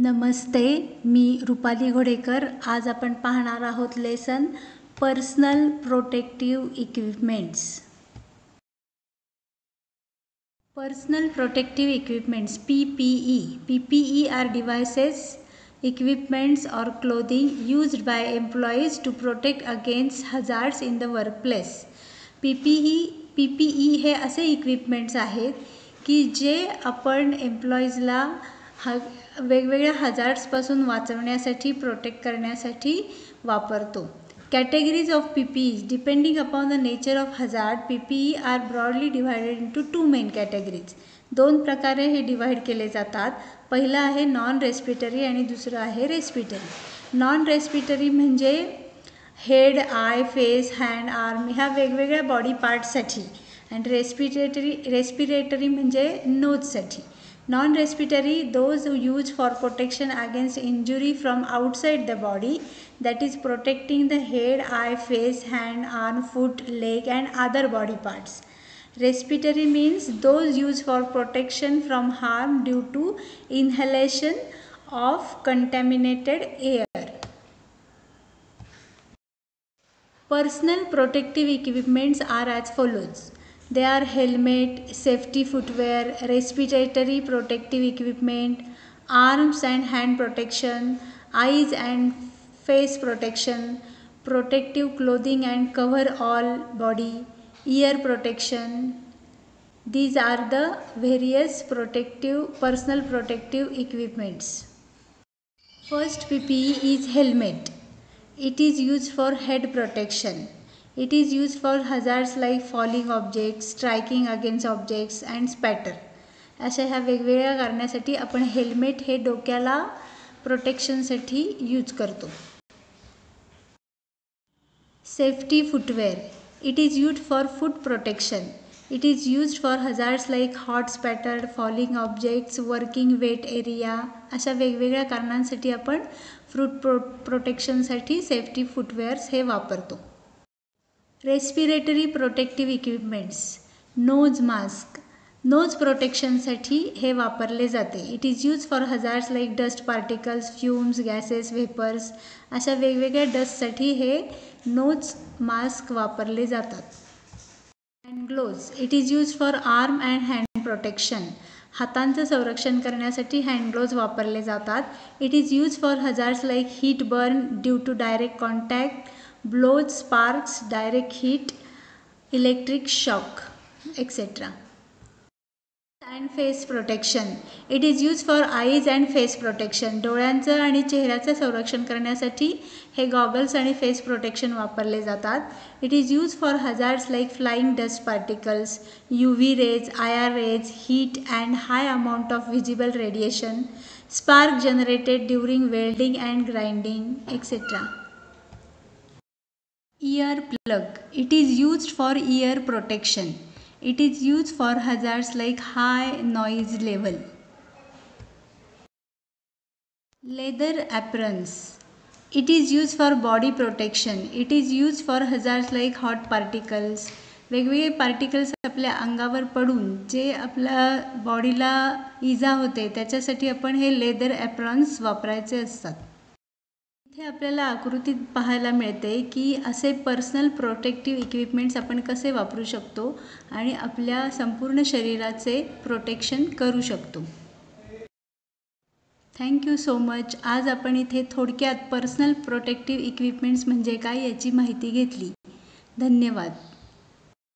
नमस्ते, मी रुपाली घोडेकर। आज आपण पाहणार आहोत lesson personal protective equipments. Personal protective equipments PPE. PPE are devices, equipments or clothing used by employees to protect against hazards in the workplace. PPE हे असे equipments आहेत की जे आपण एम्प्लॉईजला वेगवेगळ्या हजार्ड्सपासून वाचवण्यासाठी प्रोटेक्ट करण्यासाठी वापरतो। Categories of PPE depending upon the nature of hazard PPE are broadly divided into two main categories. दोन प्रकारे हे डिवाइड केले जातात। पहिला आहे नॉन रेस्पिरेटरी आणि दुसरं आहे रेस्पिरेटरी। नॉन रेस्पिरेटरी म्हणजे head, I, face, hand, arm ह्या वेगवेगळ्या बॉडी पार्ट्ससाठी आणि रेस्पिरेटरी म्हणजे नोजसाठी। Non-respiratory, those used for protection against injury from outside the body, that is protecting the head, eye, face, hand, arm, foot, leg and other body parts. Respiratory means those used for protection from harm due to inhalation of contaminated air. Personal protective equipments are as follows. They are helmet, safety footwear, respiratory protective equipment, arms and hand protection, eyes and face protection, protective clothing and cover all body, ear protection. These are the various personal protective equipments. First PPE is helmet. It is used for head protection. It is used for hazards like falling objects, striking against objects and spatter. अशा ह्या वेगवेगळ्या कारणासाठी आपण helmet हे डोक्याला प्रोटेक्शनसाठी use करतो। Safety footwear. It is used for foot protection. It is used for hazards like hot spatter, falling objects, working wet area. अशा वेगवेगळ्या कारणांसाठी आपण फूट प्रोटेक्शनसाठी सेफ्टी फुटवेअर्स हे वापरतो। Respiratory protective equipments. Nose mask. Nose प्रोटेक्शनसाठी हे वापरले जाते। It is use for hazards like dust particles, fumes, gases, vapours. अशा वेगवेगळ्या डस्टसाठी हे नोज मास्क वापरले जातात। Hand gloves. It is use for arm and hand protection. हातांचं संरक्षण करण्यासाठी हँड ग्लोव्ज वापरले जातात। It is use for hazards like heat burn due to direct contact, blows, sparks, direct heat, electric shock, etc. And face protection. It is used for eyes and face protection. डोळ्यांचं आणि चेहऱ्याचं संरक्षण करण्यासाठी हे goggles आणि face protection वापरले जातात। It is used for hazards like flying dust particles, UV rays, IR rays, heat and high amount of visible radiation, spark generated during welding and grinding, etc. Ear plug. It is used for ear protection. It is used for hazards like high noise level. Leather aprons. It is used for body protection. It is used for hazards like hot particles. वेगवेगळे particles आपल्या अंगावर पडून जे आपल्या बॉडीला इजा होते त्याच्यासाठी आपण हे लेदर ॲप्रॉन्स वापरायचे असतात। इथे आपल्याला आकृतीत पाहायला मिळते की असे पर्सनल प्रोटेक्टिव्ह इक्विपमेंट्स आपण कसे वापरू शकतो आणि आपल्या संपूर्ण शरीराचे प्रोटेक्शन करू शकतो। Thank you so much. आज आपण इथे थोडक्यात पर्सनल प्रोटेक्टिव्ह इक्विपमेंट्स म्हणजे काय याची माहिती घेतली। धन्यवाद।